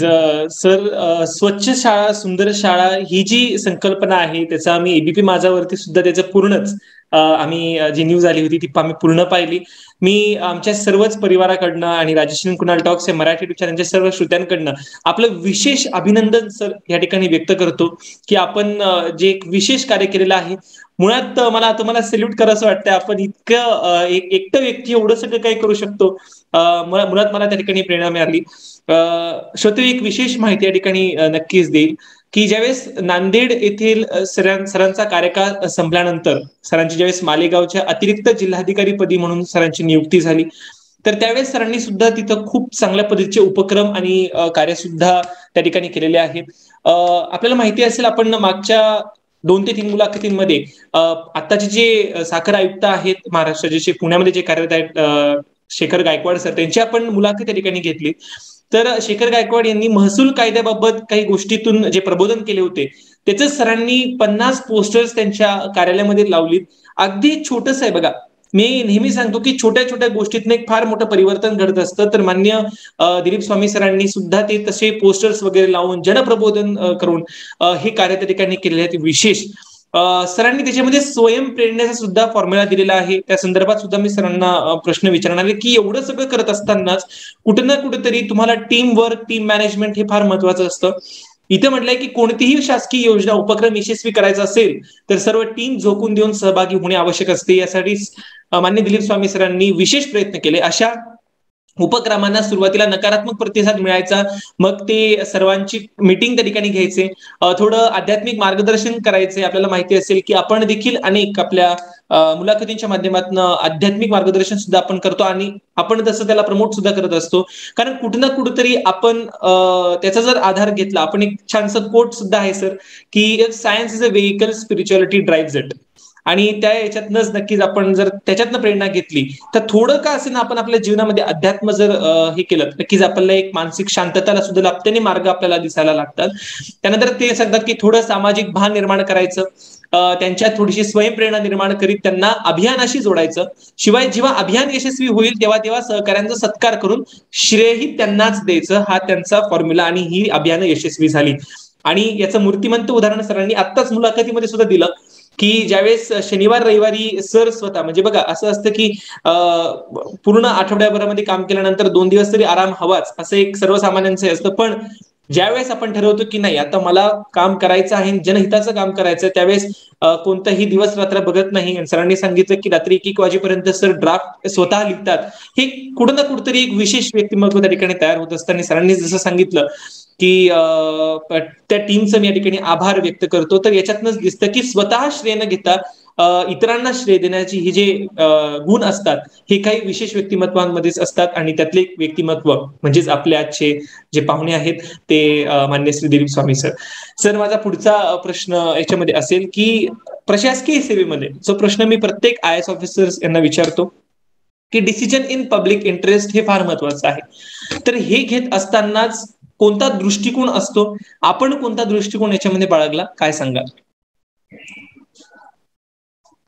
सर, स्वच्छ शाळा सुंदर शाळा ही जी संकल्पना आहे त्याचं आम्ही एबीपी माझावरती सुद्धा त्याचं पूर्णच आम्ही जी न्यूज आली होती ती आम्ही पूर्ण पाहिली. मी आमच्या सर्वच परिवाराकडनं आणि राजश्री कुणाल टॉक्स या मराठी चॅनलच्या सर्व श्रोत्यांकडनं आपलं विशेष अभिनंदन सर या ठिकाणी व्यक्त करतो की आपण जे एक विशेष कार्य केलेलं आहे. मुळात मला तुम्हाला सॅल्यूट करायचं वाटतं. आपण इतकं एकटं व्यक्ती एवढं सगळं काही करू शकतो. मुळात मला त्या ठिकाणी प्रेरणा मिळाली. श्रोते एक विशेष माहिती या ठिकाणी नक्कीच देईल की ज्यावेळेस नांदेड येथील सरांचा कार्यकाळ संपल्यानंतर सरांची ज्यावेळेस मालेगावच्या अतिरिक्त जिल्हाधिकारी पदी म्हणून सरांची नियुक्ती झाली तर त्यावेळेस सरांनी सुद्धा तिथं खूप चांगल्या पद्धतीचे उपक्रम आणि कार्य सुद्धा त्या ठिकाणी केलेले आहेत. आपल्याला माहिती असेल आपण मागच्या 2 ते 3 मुलाखतींमध्ये आताचे जे साखर आयुक्त आहेत महाराष्ट्राचे जे पुण्यामध्ये जे कार्यरत आहेत शेखर गायकवाड सर त्यांची आपण मुलाखत त्या ठिकाणी घेतली. तर शेखर गायकवाड यांनी महसूल कायद्याबाबत काही गोष्टीतून जे प्रबोधन केले होते त्याचं सरांनी 50 पोस्टर्स त्यांच्या कार्यालयामध्ये लावलीत. अगदी छोटंच आहे बघा. मी नेहमी सांगतो की छोट्या छोट्या गोष्टीतनं एक फार मोठं परिवर्तन घडत असतं. तर मान्य दिलीप स्वामी सरांनी सुद्धा ते तसे पोस्टर्स वगैरे लावून जनप्रबोधन करून हे कार्य त्या ठिकाणी केलेले आहेत. विशेष सरांनी त्याच्यामध्ये स्वयंप्रेरणेचा सुद्धा फॉर्म्युला दिलेला आहे. त्या संदर्भात सुद्धा मी सरांना प्रश्न विचारणार आहे की एवढं सगळं करत असतानाच कुठं ना कुठेतरी तुम्हाला टीम वर्क, टीम मॅनेजमेंट हे फार महत्वाचं असतं. इथे म्हटलंय की कोणतीही शासकीय योजना उपक्रम यशस्वी करायचा असेल तर सर्व टीम झोकून देऊन सहभागी होणे आवश्यक असते. यासाठी मान्य दिलीप स्वामी सरांनी विशेष प्रयत्न केले. अशा उपक्रमांना सुरुवातीला नकारात्मक प्रतिसाद मिळायचा, मग ते सर्वांची मीटिंग त्या ठिकाणी घ्यायचे, थोडं आध्यात्मिक मार्गदर्शन करायचे. आपल्याला माहिती असेल की आपण देखील अनेक आपल्या मुलाखतींच्या माध्यमातून आध्यात्मिक मार्गदर्शन सुद्धा आपण करतो आणि आपण तसं त्याला प्रमोट सुद्धा करत असतो. कारण कुठं ना कुठेतरी आपण त्याचा जर आधार घेतला, आपण एक छानसं कोट सुद्धा आहे सर की if science is a vehicle spirituality drives it. आणि त्या याच्यातनंच नक्कीच आपण जर त्याच्यातनं प्रेरणा घेतली तर थोडं का असेल आपण आपल्या जीवनामध्ये अध्यात्म जर हे केलं नक्कीच आपल्याला एक मानसिक शांतताला सुद्धा लाभते आणि मार्ग आपल्याला दिसायला लागतात. त्यानंतर ते सांगतात की थोडं सामाजिक भान निर्माण करायचं, त्यांच्यात थोडीशी स्वयंप्रेरणा निर्माण करीत त्यांना अभियानाशी जोडायचं. शिवाय जेव्हा अभियान यशस्वी होईल तेव्हा तेव्हा सहकाऱ्यांचा सत्कार करून श्रेयही त्यांनाच द्यायचं. हा त्यांचा फॉर्म्युला आणि ही अभियानं यशस्वी झाली. आणि याचं मूर्तिमंत उदाहरण सरांनी आत्ताच मुलाखतीमध्ये सुद्धा दिलं की ज्यावेळेस शनिवार रविवारी सर स्वतः म्हणजे बघा असं असतं की पूर्ण आठवड्याभरामध्ये काम केल्यानंतर 2 दिवस तरी आराम हवाच असं एक सर्वसामान्यांचं असतं. पण ज्यावेळेस आपण ठरवतो की नाही आता मला काम करायचं आहे, जनहिताचं काम करायचं, त्यावेळेस कोणताही दिवस रात्र बघत नाही. सरांनी सांगितलं की रात्री 1-1 वाजेपर्यंत सर ड्राफ्ट स्वतः लिखतात. हे कुठं ना कुठेतरी एक विशेष व्यक्तिमत्व त्या ठिकाणी तयार होत असतं. आणि सरांनी जसं सांगितलं की त्या टीमचं मी या ठिकाणी आभार व्यक्त करतो. तर याच्यातनंच दिसतं की स्वतः श्रेय न घेता इतरांना श्रेय देण्याची ही जे गुण असतात हे काही विशेष व्यक्तिमत्वांमध्येच असतात. आणि त्यातले एक व्यक्तिमत्व म्हणजेच आपले आजचे जे पाहुणे आहेत ते मान्य श्री दिलीप स्वामी सर. सर, माझा पुढचा प्रश्न याच्यामध्ये असेल की प्रशासकीय सेवेमध्ये जो प्रश्न मी प्रत्येक आय एस ऑफिसर्स यांना विचारतो की डिसिजन इन पब्लिक इंटरेस्ट हे फार महत्वाचं आहे. तर हे घेत असतानाच कोणता दृष्टिकोन असतो, आपण कोणता दृष्टिकोन याच्यामध्ये बाळगला, काय सांगाल?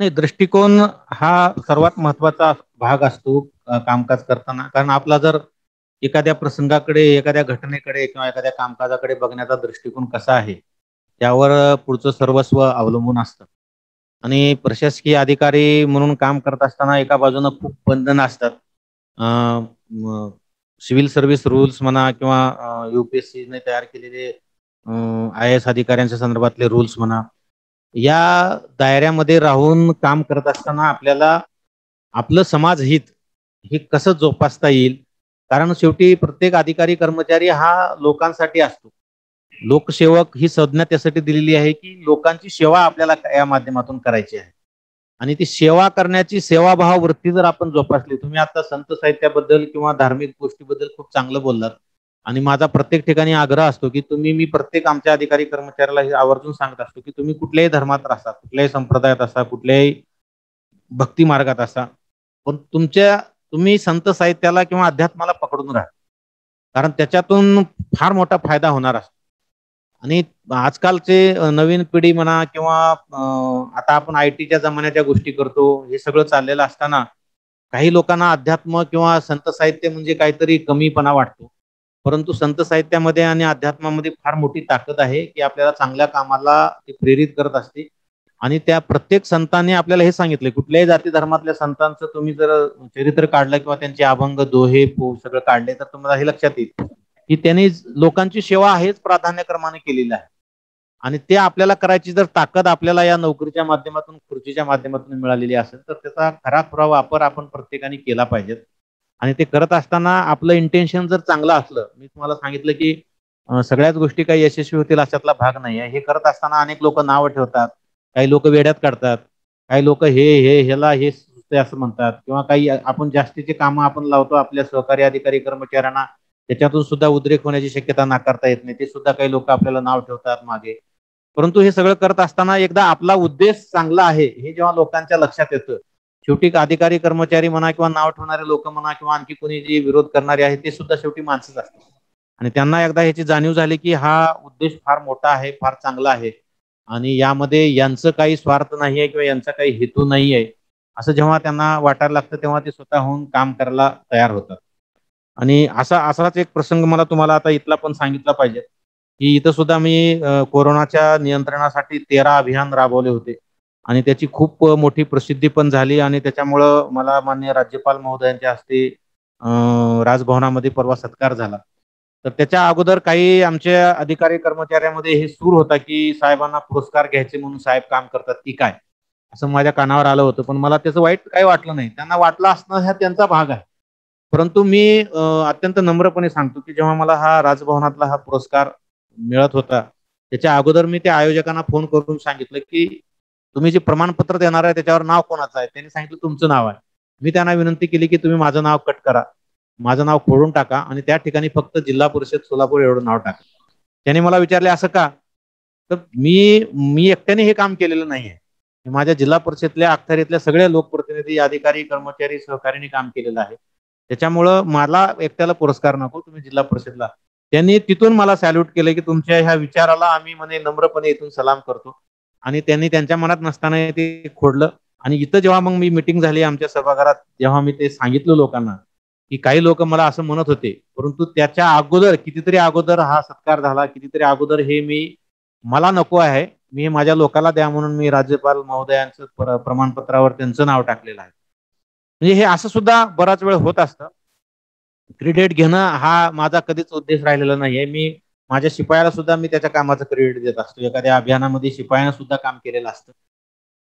नाही, दृष्टिकोन हा सर्वात महत्वाचा भाग असतो कामकाज करताना. कारण आपला जर एखाद्या प्रसंगाकडे, एखाद्या घटनेकडे किंवा एखाद्या कामकाजाकडे बघण्याचा दृष्टिकोन कसा आहे त्यावर पुढचं सर्वस्व अवलंबून असतं. आणि प्रशासकीय अधिकारी म्हणून काम करत असताना एका बाजूनं खूप बंधनं असतात. सिव्हिल सर्व्हिस रूल्स म्हणा किंवा UPSCने तयार केलेले IAS अधिकाऱ्यांच्या संदर्भातले रूल्स म्हणा, या दायऱ्यामध्ये राहून काम करत असताना आपल्याला आपलं समाजहित हे कसं जोपासता येईल. कारण शेवटी प्रत्येक अधिकारी कर्मचारी हा लोकांसाठी असतो. लोकसेवक ही संज्ञा त्यासाठी दिलेली आहे की लोकांची सेवा आपल्याला या माध्यमातून करायची आहे. आणि ती सेवा करण्याची सेवाभाव वृत्ती जर आपण जोपासली, तुम्ही आता संत साहित्याबद्दल किंवा धार्मिक गोष्टीबद्दल खूप चांगलं बोललात. आणि माझा प्रत्येक ठिकाणी आग्रह असतो की मी प्रत्येक आमच्या अधिकारी कर्मचाऱ्याला हे आवर्जून सांगत असतो की तुम्ही कुठल्याही धर्मात असा, कुठल्याही संप्रदायात असा, कुठल्याही भक्ती मार्गात असा, पण तुम्ही संत साहित्याला किंवा अध्यात्माला पकडून राहा. कारण त्याच्यातून फार मोठा फायदा होणार असतो. आणि आजकालचे नवीन पिढी म्हणा किंवा आता आपण IT च्या जमान्याच्या गोष्टी करतो, हे सगळं चाललेलं असताना काही लोकांना अध्यात्म किंवा संत साहित्य म्हणजे काहीतरी कमीपणा वाटतो. परंतु संत साहित्यामध्ये आणि अध्यात्मामध्ये फार मोठी ताकद आहे की आपल्याला चांगल्या कामाला ते प्रेरित करत असते. आणि त्या प्रत्येक संतांनी आपल्याला हे सांगितले, कुठल्याही जाती धर्मातल्या संतांचं तुम्ही जर चरित्र काढलं किंवा त्यांचे अभंग, दोहे, सगळं काढले तर तुम्हाला हे लक्षात येईल की त्यांनी लोकांची सेवा हेच प्राधान्यक्रमाने केलेलं आहे. आणि ते आपल्याला करायची जर ताकद आपल्याला या नोकरीच्या माध्यमातून, खुर्चीच्या माध्यमातून मिळालेली असेल तर त्याचा खरा वापर आपण प्रत्येकाने केला पाहिजे. आणि ते करत असताना आपलं इंटेन्शन जर चांगलं असलं, मी तुम्हाला सांगितलं की सगळ्याच गोष्टी काही यशस्वी होतील अशातला भाग नाही आहे. हे करत असताना अनेक लोक नावं ठेवतात, काही लोक वेड्यात काढतात, काही लोक ह्याला हे सुचते असं म्हणतात, किंवा काही आपण जास्तीचे कामं आपण लावतो आपल्या सहकारी अधिकारी कर्मचाऱ्यांना, त्याच्यातून सुद्धा उद्रेक होण्याची शक्यता नाकारता येत नाही. ते सुद्धा काही लोक आपल्याला नाव ठेवतात मागे. परंतु हे सगळं करत असताना एकदा आपला उद्देश चांगला आहे हे जेव्हा लोकांच्या लक्षात येतं, शेवटी अधिकारी कर्मचारी म्हणा किंवा नाव ठेवणारे लोक म्हणा किंवा आणखी कोणी जे विरोध करणारे आहेत ते सुद्धा शेवटी माणसंच असतात. आणि त्यांना एकदा ह्याची जाणीव झाली की हा उद्देश फार मोठा आहे, फार चांगला आहे आणि यामध्ये यांचं काही स्वार्थ नाही आहे किंवा यांचा काही हेतू नाही आहे, असं जेव्हा त्यांना वाटायला लागतं तेव्हा ते स्वतःहून काम करायला तयार होतात. आणि असाच एक प्रसंग मला तुम्हाला आता इथला पण सांगितला पाहिजे की इथं सुद्धा मी कोरोनाच्या नियंत्रणासाठी 13 अभियान राबवले होते आणि त्याची खूप मोठी प्रसिद्धी पण झाली. आणि त्याच्यामुळं मला माननीय राज्यपाल महोदयांच्या हस्ते राजभवनामध्ये परवा सत्कार झाला. तर त्याच्या अगोदर काही आमच्या अधिकारी कर्मचाऱ्यामध्ये हे सूर होता की साहेबांना पुरस्कार घ्यायचे म्हणून साहेब काम करतात की काय, असं माझ्या कानावर आलं होतं. पण मला त्याचं वाईट काही वाटलं नाही, त्यांना वाटलं असणं हा त्यांचा भाग आहे. परंतु मी अत्यंत नम्रपणे सांगतो की जेव्हा मला हा राजभवनातला हा पुरस्कार मिळत होता त्याच्या अगोदर मी त्या आयोजकांना फोन करून सांगितलं की तुम्ही जे प्रमाणपत्र देणार आहे त्याच्यावर नाव कोणाचं आहे. त्यांनी सांगितलं तुमचं नाव आहे. मी त्यांना विनंती केली की तुम्ही माझं नाव कट करा, माझं नाव खोडून टाका आणि त्या ठिकाणी फक्त जिल्हा परिषद सोलापूर एवढं नाव टाका. त्यांनी मला विचारले असं का, तर मी एकट्याने हे काम केलेलं नाहीये, माझ्या जिल्हा परिषदेतल्या अखत्यारीतल्या सगळे लोकप्रतिनिधी, अधिकारी, कर्मचारी, सहकाऱ्यांनी काम केलेलं आहे. त्याच्यामुळं मला एकट्याला पुरस्कार नको, तुम्ही जिल्हा परिषदला. त्यांनी तिथून मला सॅल्यूट केलं की तुमच्या ह्या विचाराला आम्ही म्हणे नम्रपणे इथून सलाम करतो. आणि त्यांनी त्यांच्या मनात नसताना ते खोडलं. आणि इथं जेव्हा मग मी मिटिंग झाली आमच्या सभागृहात, जेव्हा मी ते सांगितलं लोकांना की काही लोक मला असं म्हणत होते, परंतु त्याच्या अगोदर कितीतरी अगोदर हा सत्कार झाला, कितीतरी अगोदर हे मला नको आहे, मी माझ्या लोकांना द्या म्हणून मी राज्यपाल महोदयांचं प्रमाणपत्रावर त्यांचं नाव टाकलेलं आहे. म्हणजे हे असं सुद्धा बराच वेळ होत असतं. क्रेडिट घेणं हा माझा कधीच उद्देश राहिलेला नाहीये. मी माझ्या शिपायाला सुद्धा मी त्याच्या कामाचं क्रेडिट देत असतो. एखाद्या अभियानामध्ये शिपायानं सुद्धा काम केलेलं असतं.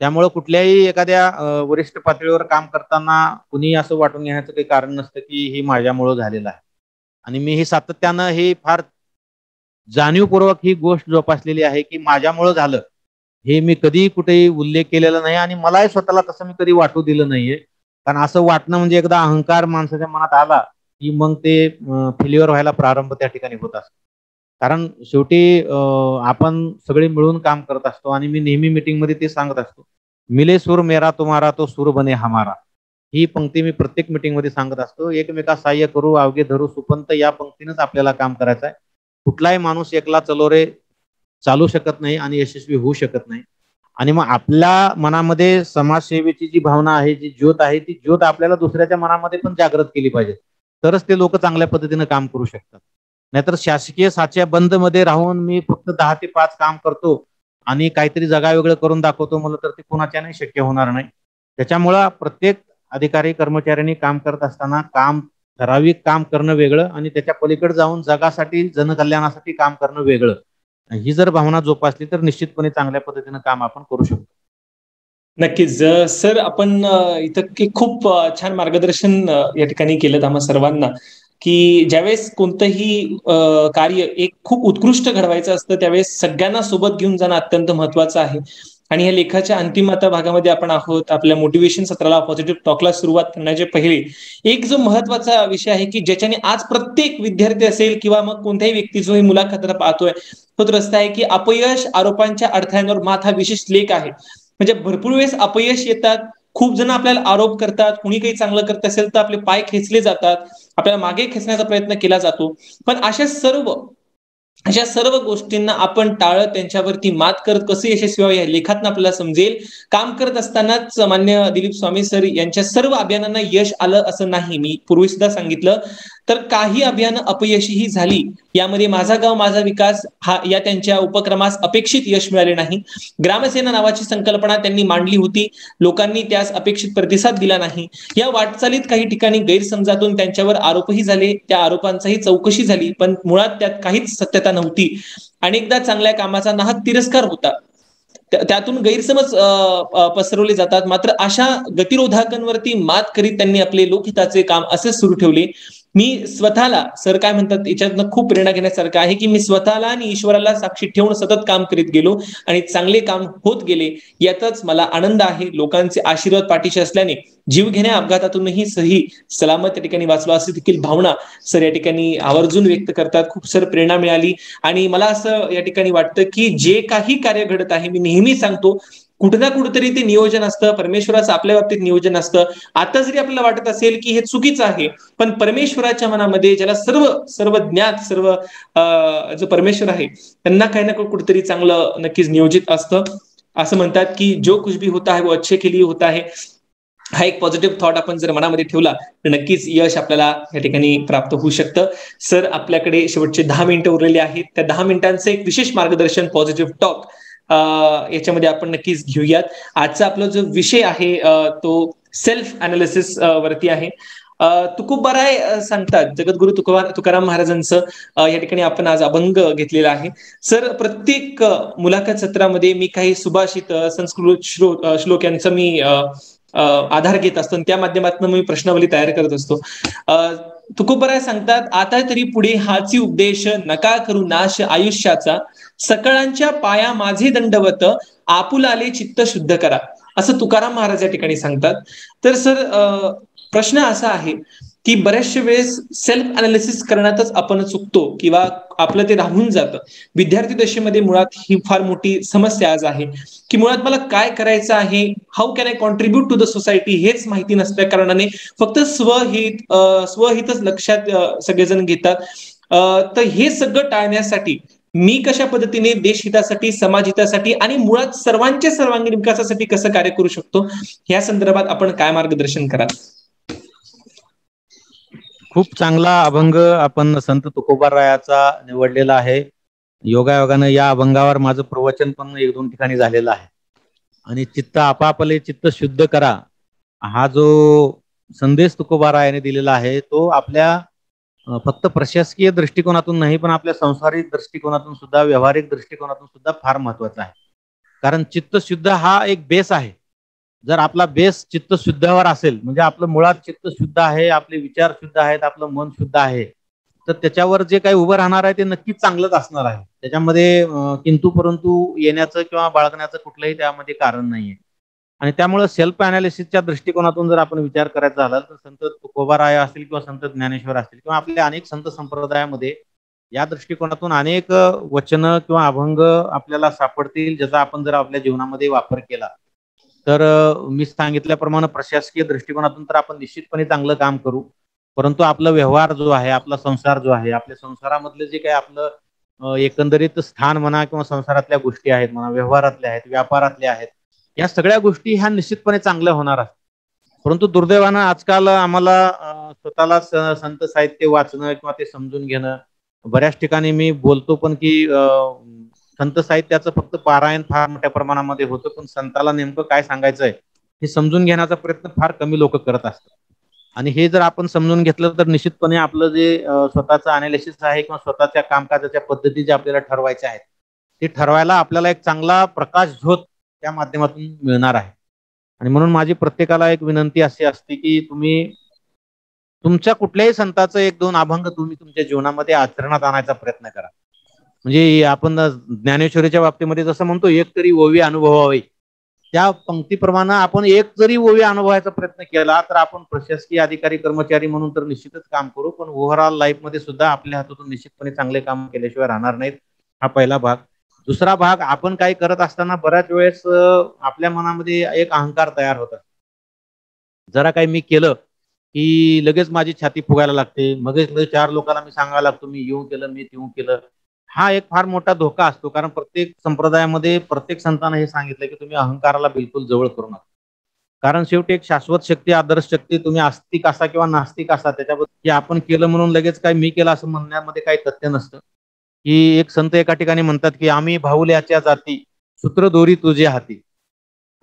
त्यामुळे कुठल्याही एखाद्या वरिष्ठ पातळीवर काम करताना कुणी असं वाटून घेण्याचं काही कारण नसतं की हे माझ्यामुळं झालेलं आहे. आणि मी हे सातत्यानं हे फार जाणीवपूर्वक ही गोष्ट जोपासलेली आहे की माझ्यामुळं झालं हे मी कधी कुठेही उल्लेख केलेला नाही आणि मलाही स्वतःला तसं मी कधी वाटू दिलं नाहीये. कारण असं वाटणं म्हणजे एकदा अहंकार माणसाच्या मनात आला की मग ते फेल्युअर व्हायला प्रारंभ त्या ठिकाणी होत असतो. कारण शेवटी आपण सगळे मिळून काम करत असतो आणि मी नेहमी मीटिंगमध्ये ते सांगत असतो, मिले सूर मेरा तुम्हारा तो सूर बने हमारा. ही पंक्ती मी प्रत्येक मीटिंगमध्ये सांगत असतो. एकमेका सहाय्य करू अवघे धरू सुपंत, या पंक्तीनंच आपल्याला काम करायचं आहे. कुठलाही माणूस एकला चलो रे चालू शकत नाही आणि यशस्वी होऊ शकत नाही. आणि मग आपल्या मनामध्ये समाजसेवेची जी भावना आहे, जी ज्योत आहे, ती ज्योत आपल्याला दुसऱ्याच्या मनामध्ये पण जागृत केली पाहिजे. तरच ते लोक चांगल्या पद्धतीने काम करू शकतात. नाहीतर शासकीय साच्या बंद मध्ये राहून मी फक्त 10 ते 5 काम करतो आणि काहीतरी जगावेगळं करून दाखवतो मला, तर ते कोणाच्याने शक्य होणार नाही. त्याच्यामुळं प्रत्येक अधिकारी कर्मचाऱ्यांनी काम करत असताना ठराविक काम करणं वेगळं आणि त्याच्या पलीकडे जाऊन जगासाठी जनकल्याणासाठी काम करणं वेगळं. ही जर भावना जोपासली तर निश्चितपणे चांगल्या पद्धतीने काम आपण करू शकतो. नक्कीच. सर आपण इथं की खूप छान मार्गदर्शन या ठिकाणी केलं आम्हा सर्वांना, की ज्यावेळेस कोणतंही कार्य एक खूप उत्कृष्ट घडवायचं असतं त्यावेळेस सगळ्यांना सोबत घेऊन जाणं अत्यंत महत्वाचं आहे. आणि या लेखाच्या अंतिम आता भागामध्ये आपण आहोत. आपल्या मोटिवेशन सत्राला, पॉझिटिव्ह टॉकला सुरुवात करण्याचे पहिले एक जो महत्वाचा विषय आहे, की ज्याच्याने आज प्रत्येक विद्यार्थी असेल किंवा मग कोणत्याही व्यक्ती जो ही मुलाखत पाहतोय तो रस्ता आहे, की अपयश आरोपांच्या अडथळ्यांवर मात हा विशेष लेख आहे. म्हणजे भरपूर वेळेस अपयश येतात, खूप जण आपल्याला आरोप करतात, कुणी काही चांगलं करत असेल तर आपले पाय खेचले जातात, आपल्याला मागे खेचण्याचा प्रयत्न केला जातो. पण अशा सर्व गोष्टींना आपण टाळत त्यांच्यावरती मात करत कसं यशस्वी व्हावं या लेखातून आपल्याला समजेल. काम करत असतानाच मान्य दिलीप स्वामी सर यांच्या सर्व अभियानांना यश आलं असं नाही. मी पूर्वी सुद्धा सांगितलं, तर काही अभियानं अपयशीही झाली. यामध्ये माझा गाव माझा विकास या त्यांच्या उपक्रमास अपेक्षित यश मिळाले नाही. ग्रामसेना नावाची संकल्पना त्यांनी मांडली होती, लोकांनी त्यास अपेक्षित प्रतिसाद दिला नाही. या वाटचालीत काही ठिकाणी गैरसमजातून त्यांच्यावर आरोपही झाले, त्या आरोपांचाही चौकशी झाली, पण मुळात त्यात काहीच सत्यता नव्हती. अनेकदा चांगल्या कामाचा नाहक तिरस्कार होता, त्यातून गैरसमज पसरवले जातात. मात्र अशा गतिरोधकांवरती मात करीत त्यांनी आपले लोकहिताचे काम असे सुरू ठेवले. मी स्वतःला, सर काय म्हणतात याच्यातनं खूप प्रेरणा घेण्यासारखं आहे, की मी स्वतःला आणि ईश्वराला साक्षी ठेवून सतत काम करीत गेलो आणि चांगले काम होत गेले. यातच मला आनंद आहे. लोकांचे आशीर्वाद पाठीशी असल्याने जीव घेण्या अपघातातूनही सही सलामत त्या ठिकाणी वाचलो अशी देखील भावना सर या ठिकाणी आवर्जून व्यक्त करतात. खूप सर प्रेरणा मिळाली. आणि मला असं या ठिकाणी वाटतं, की जे काही कार्य घडत आहे, मी नेहमी सांगतो, कुठे ना कुठेतरी ते नियोजन असतं, परमेश्वराचं आपल्या बाबतीत नियोजन असतं. आता जरी आपल्याला वाटत असेल की हे चुकीचं आहे, पण परमेश्वराच्या मनामध्ये ज्याला सर्व सर्व ज्ञात सर्व जो परमेश्वर आहे त्यांना काही ना कुठेतरी चांगलं नक्कीच नियोजित असतं. असं म्हणतात की जो कुछ भी होता है वो अच्छे के लिए होता है. हा एक पॉझिटिव्ह थॉट आपण जर मनामध्ये ठेवला तर नक्कीच यश आपल्याला या ठिकाणी प्राप्त होऊ शकतं. सर आपल्याकडे शेवटचे 10 मिनिटं उरलेले आहेत. त्या 10 मिनिटांचं एक विशेष मार्गदर्शन पॉझिटिव्ह टॉक याच्यामध्ये आपण नक्कीच घेऊयात. आजचा आपला जो विषय आहे तो सेल्फ अनालिसिस वरती आहे. तुकोबाराय सांगतात, जगद्गुरु तुकाराम महाराजांचं या ठिकाणी आपण आज अभंग घेतलेला आहे. सर प्रत्येक मुलाखत सत्रामध्ये मी काही सुभाषित संस्कृत श्लोक यांचा मी आधार घेत असतो, त्या माध्यमातून मी प्रश्नावली तयार करत असतो. तुकोबाराय सांगतात, आता तरी पुढे हाची उपदेश, नका करू नाश आयुष्याचा, सकळांच्या पाया माझे दंडवत, आपुलाले चित्त शुद्ध करा, असं तुकाराम महाराज या ठिकाणी सांगतात. तर सर प्रश्न असा आहे की बऱ्याचशा वेळेस सेल्फ अनालिसिस करण्यातच आपण चुकतो किंवा आपलं ते राहून जातं. विद्यार्थी दशेमध्ये मुळात ही फार मोठी समस्या आज आहे, की मुळात मला काय करायचं आहे, how can I contribute to the society हेच माहिती नसल्या कारणाने फक्त स्वहितच लक्षात सगळेजण घेतात. तर हे सगळं टाळण्यासाठी मी कशा पद्धतीने देशहितासाठी, समाजहितासाठी आणि मुळात सर्वांच्या सर्वांगीण विकासासाठी कसं कार्य करू शकतो, या संदर्भात आपण काय मार्गदर्शन कराल? खूप चांगला अभंग आपण संत तुकोबारायाचा निवडलेला आहे. योगायोगानं या अभंगावर माझं प्रवचन पण 1-2 ठिकाणी झालेलं आहे. आणि चित्त आपापले चित्त शुद्ध करा, हा जो संदेश तुकोबारायाने दिलेला आहे तो आपल्या फक्त प्रशासकीय दृष्टिकोनातून नाही, पण आपल्या संसारिक दृष्टिकोनातून सुद्धा, व्यावहारिक दृष्टिकोनातून सुद्धा फार महत्वाचा आहे. कारण चित्त शुद्ध हा एक बेस आहे. जर आपला बेस चित्त शुद्धावर असेल, म्हणजे आपलं मुळात चित्त शुद्ध आहे, आपले विचार शुद्ध आहेत, आपलं मन शुद्ध आहे, तर त्याच्यावर जे काही उभं राहणार आहे ते नक्कीच चांगलंच असणार आहे. त्याच्यामध्ये किंतु परंतु येण्याचं किंवा बाळगण्याचं कुठलंही त्यामध्ये कारण नाहीये. आणि त्यामुळे सेल्फ अनालिसिसच्या दृष्टिकोनातून जर आपण विचार करायचा झाला तर संत तुकोबाराय असतील किंवा संत ज्ञानेश्वर असतील किंवा आपल्या अनेक संत संप्रदायामध्ये या दृष्टिकोनातून अनेक वचनं किंवा अभंग आपल्याला सापडतील, ज्याचा आपण जर आपल्या जीवनामध्ये वापर केला तर मी सांगितल्याप्रमाणे प्रशासकीय दृष्टिकोनातून तर आपण निश्चितपणे चांगलं काम करू, परंतु आपला व्यवहार जो आहे, आपला संसार जो आहे, आपल्या संसारामधलं जे काही आपलं एकंदरीत स्थान म्हणा किंवा संसारातल्या गोष्टी आहेत म्हणा, व्यवहारातल्या आहेत, व्यापारातल्या आहेत, या सगळ्या गोष्टी ह्या निश्चितपणे चांगल्या होणार आहेत. परंतु दुर्दैवानं आजकाल आम्हाला स्वतःला संत साहित्य वाचणं किंवा ते समजून घेणं, बऱ्याच ठिकाणी मी बोलतो पण की संत साहित्याचं फक्त पारायण फार मोठ्या प्रमाणामध्ये होतं, पण संताला नेमकं काय सांगायचंय हे समजून घेण्याचा प्रयत्न फार कमी लोक करत असतात. आणि हे जर आपण समजून घेतलं तर निश्चितपणे आपलं जे स्वतःचं अनालिसिस आहे किंवा स्वतःच्या कामकाजाच्या पद्धती जे आपल्याला ठरवायच्या आहेत ते ठरवायला आपल्याला एक चांगला प्रकाश झोत त्या माध्यमातून मिळणार आहे. आणि म्हणून माझी प्रत्येकाला एक विनंती अशी असते की तुम्ही तुमच्या कुठल्याही संतांचं एक दोन अभंग तुम्ही तुमच्या जीवनामध्ये आचरणात आणायचा प्रयत्न करा. म्हणजे आपण ज्ञानेश्वरीच्या बाबतीमध्ये जसं म्हणतो एक तरी ओवी अनुभवावी, त्या पंक्तीप्रमाणे आपण एक जरी ओवी अनुभवायचा प्रयत्न केला तर आपण प्रशासकीय अधिकारी कर्मचारी म्हणून तर निश्चितच काम करू, पण ओव्हरऑल लाईफमध्ये सुद्धा आपल्या हातातून निश्चितपणे चांगले काम केल्याशिवाय राहणार नाहीत. हा पहिला भाग. दुसरा भाग, आपण काही करत असताना बऱ्याच वेळेस आपल्या मनामध्ये एक अहंकार तयार होतात. जरा काही मी केलं की लगेच माझी छाती फुगायला लागते, मग 4 लोकांना मी सांगायला लागतो मी येऊ केलं, मी तेऊ केलं. हा एक फार मोठा धोका असतो, कारण प्रत्येक संप्रदायामध्ये प्रत्येक संतांना हे सांगितलं की तुम्ही अहंकाराला बिलकुल जवळ करू नका. कारण शेवटी एक शाश्वत शक्ती, आदर्श शक्ती, तुम्ही आस्तिक असा किंवा नास्तिक असा, त्याच्याबद्दल आपण केलं म्हणून लगेच काय मी केलं असं म्हणण्यामध्ये काही तथ्य नसतं. की एक संत एका ठिकाणी म्हणतात की आम्ही भाऊल्याच्या जाती सूत्रदोरी तुझे हाती,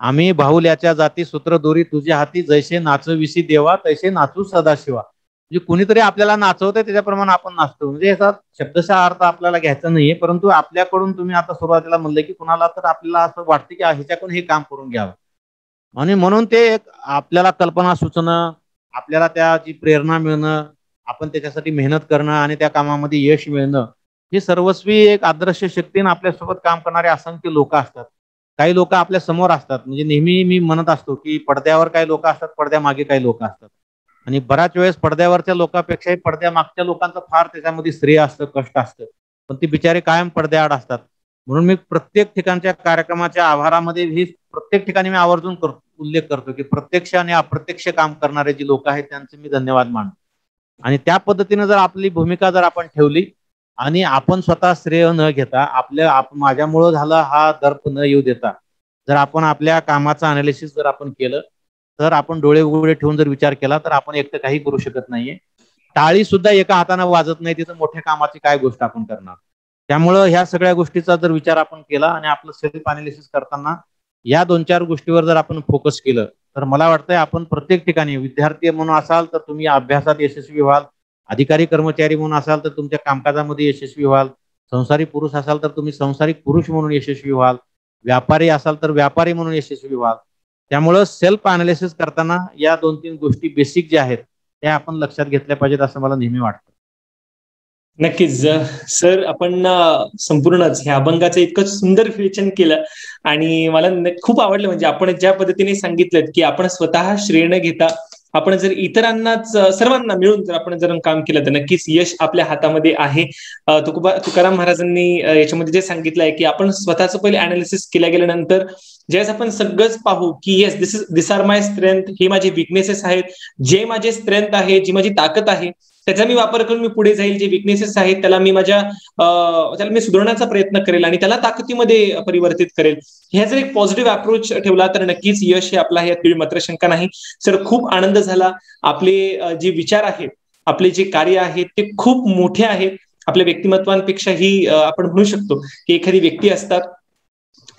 आम्ही भाऊल्याच्या जाती सूत्रदोरी तुझ्या हाती, जैसे नाचविसी देवा तैसे नाचू सदाशिवा. म्हणजे कुणीतरी आपल्याला नाचवतंय त्याच्याप्रमाणे आपण नाचतो. म्हणजे याचा शब्दशः अर्थ आपल्याला घ्यायचा नाहीये, परंतु आपल्याकडून तुम्ही आता सुरुवातीला म्हणलं की कुणाला तर आपल्याला असं वाटतं की ह्याच्याकडून हे काम करून घ्यावं, आणि म्हणून ते एक आपल्याला कल्पना सुचणं, आपल्याला त्याची प्रेरणा मिळणं, आपण त्याच्यासाठी मेहनत करणं आणि त्या कामामध्ये यश मिळणं, हे सर्वस्वी एक आदर्श शक्तीने आपल्यासोबत काम करणारे असंख्य लोक असतात. काही लोक आपल्या समोर असतात. म्हणजे नेहमी मी म्हणत असतो की पडद्यावर काही लोक असतात, पडद्यामागे काही लोक असतात. आणि बऱ्याच वेळेस पडद्यावरच्या लोकांपेक्षाही पडद्यामागच्या लोकांचं फार त्याच्यामध्ये श्रेय असतं, कष्ट असतं, पण ती बिचारे कायम पडद्याआड असतात. म्हणून मी प्रत्येक ठिकाणच्या कार्यक्रमाच्या आभारामध्ये ही प्रत्येक ठिकाणी मी आवर्जून उल्लेख करतो की प्रत्यक्ष आणि अप्रत्यक्ष काम करणारे जे लोक आहेत त्यांचे मी धन्यवाद मानतो. आणि त्या पद्धतीने जर आपली भूमिका जर आपण ठेवली आणि आपण स्वतः श्रेय न घेता माझ्यामुळं झालं हा दर्प न येऊ देता जर आपण आपल्या कामाचं अनालिसिस जर आपण केलं, तर आपण डोळे उघडे ठेवून जर विचार केला तर आपण एकटं काही करू शकत नाहीये. टाळी सुद्धा एका हाताने वाजत नाही, तिथं मोठ्या कामाची काय गोष्ट आपण करणार. त्यामुळं ह्या सगळ्या गोष्टीचा जर विचार आपण केला आणि आपलं सेल्फ अनालिसिस करताना या 2-4 गोष्टीवर जर आपण फोकस केलं तर मला वाटतंय आपण प्रत्येक ठिकाणी, विद्यार्थी म्हणून असाल तर तुम्ही अभ्यासात यशस्वी व्हाल, अधिकारी कर्मचारी म्हणून असाल तर तुमच्या कामकाजामध्ये यशस्वी व्हाल, संसारी पुरुष असाल तर तुम्ही संसारिक पुरुष म्हणून यशस्वी व्हाल, व्यापारी असाल तर व्यापारी म्हणून यशस्वी व्हाल. त्यामुळं सेल्फ अनालिसिस करताना या 2-3 गोष्टी बेसिक ज्या आहेत त्या आपण लक्षात घेतल्या पाहिजेत असं मला नेहमी वाटतं. नक्कीच सर, आपण संपूर्णच ह्या अभंगाचं इतकं सुंदर विवेचन केलं आणि मला खूप आवडलं. म्हणजे आपण ज्या पद्धतीने सांगितलं की आपण स्वतः श्रेय न घेता आपण जर इतरांनाच, सर्वांना मिळून जर आपण जर काम केलं तर नक्कीच यश आपल्या हातामध्ये आहे. तुकाराम महाराजांनी याच्यामध्ये जे सांगितलं आहे की आपण स्वतःचं पहिले अनालिसिस केल्या गेल्यानंतर ज्यावेळेस आपण सगळंच पाहू की येस दिस आर माय स्ट्रेंथ, हे माझे विकनेसेस आहेत, जे माझे स्ट्रेंथ आहे, जी माझी ताकद आहे त्याचा मी वापर करून मी पुढे जाईल, जे विकनेसेस आहेत त्याला मी सुधारण्याचा प्रयत्न करेल आणि त्याला ताकदीमध्ये परिवर्तित करेल. ह्या जर एक पॉझिटिव्ह अप्रोच ठेवला तर नक्कीच यश हे आपला, यात काही मात्र शंका नाही. सर, खूप आनंद झाला. आपले जे विचार आहेत, आपले जे कार्य आहेत ते खूप मोठे आहेत. आपल्या व्यक्तिमत्वांपेक्षाही आपण म्हणू शकतो की एखादी व्यक्ती असतात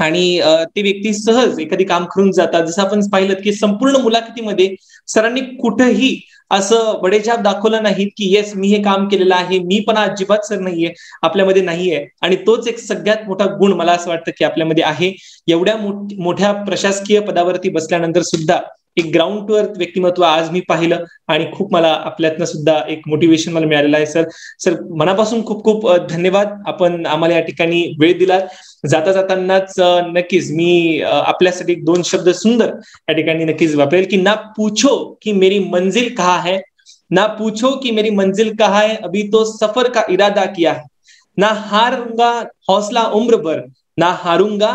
आणि ती व्यक्ती सहज एखादी काम करून जातात. जसं आपण पाहिलं की संपूर्ण मुलाखतीमध्ये सरांनी कुठेही असं बडेजाब दाखवलं नाही की येस मी हे काम केलेलं आहे, मी पण अजिबात सर नाहीये, आपल्यामध्ये नाहीये. आणि तोच एक सगळ्यात मोठा गुण मला असं वाटतं की आपल्यामध्ये आहे. एवढ्या मोठ्या प्रशासकीय पदावरती बसल्यानंतर सुद्धा एक ग्राउंड टू अर्थ व्यक्तिमत्व आज मी पाहिलं आणि खूप मला आपल्यातनं सुद्धा एक मोटिवेशन मला मिळालेलं आहे सर. सर मनापासून खूप खूप धन्यवाद. आपण आम्हाला या ठिकाणी वेळ दिलात. जाता जातानाच नक्कीच मी आपल्यासाठी 2 शब्द सुंदर या ठिकाणी नक्कीच वापरेल की ना पूछो की मेरी मंजिल कहाँ है, ना पूछो कि मेरी मंजिल कहाँ है, अभी तो सफर का इरादा किया है, ना हारूंगा हौसला उम्र भर, ना हारूंगा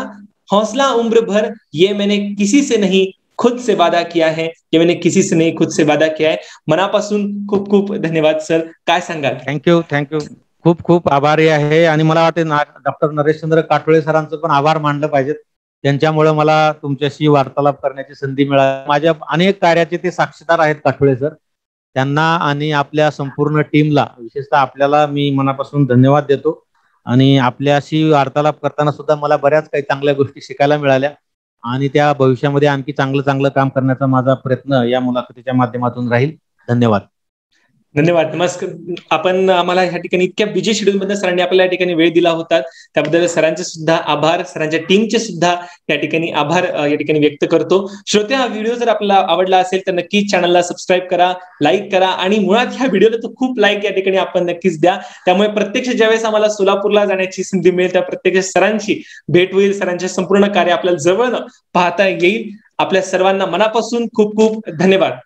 हौसला उम्र भर, ये मैंने किसी से नहीं खुद से वादा किया है, ये मैंने किसी से नहीं खुद से वादा किया है. मनापासून खूप खूप धन्यवाद सर. काय सांगाल? Thank you thank you. खूप खूप आभारी आहे आणि मला वाटते डॉक्टर नरेशचंद्र काटोळे सरांचं पण आभार मानलं पाहिजेत. त्यांच्यामुळे मला तुमच्याशी वार्तालाप करण्याची संधी मिळाली. माझ्या अनेक कार्याचे ते साक्षीदार आहेत काटोळे सर. त्यांना आणि आपल्या संपूर्ण टीमला विशेषतः आपल्याला मी मनापासून धन्यवाद देतो. आणि आपल्याशी वार्तालाप करताना सुद्धा मला बऱ्याच काही चांगल्या गोष्टी शिकायला मिळाल्या आणि त्या भविष्यामध्ये आणखी चांगलं चांगलं काम करण्याचा माझा प्रयत्न या मुलाखतीच्या माध्यमातून राहील. धन्यवाद. धन्यवाद. नमस्कार. आपण आम्हाला या ठिकाणी इतक्या बिजी शेड्यूल मध्ये सरांनी आपल्याला या ठिकाणी वेळ दिला होता त्याबद्दल सरांचे सुद्धा आभार, सरांच्या टीमचे सुद्धा या ठिकाणी आभार या ठिकाणी व्यक्त करतो. श्रोते, हा व्हिडिओ जर आपल्याला आवडला असेल तर नक्कीच चॅनलला सबस्क्राईब करा, लाईक करा आणि मुळात ह्या व्हिडिओला तर खूप लाईक या ठिकाणी आपण नक्कीच द्या. त्यामुळे प्रत्यक्ष ज्यावेळेस आम्हाला सोलापूरला जाण्याची संधी मिळेल त्या प्रत्यक्ष सरांची भेट होईल, सरांचे संपूर्ण कार्य आपल्याला जवळ पाहता येईल. आपल्या सर्वांना मनापासून खूप खूप धन्यवाद.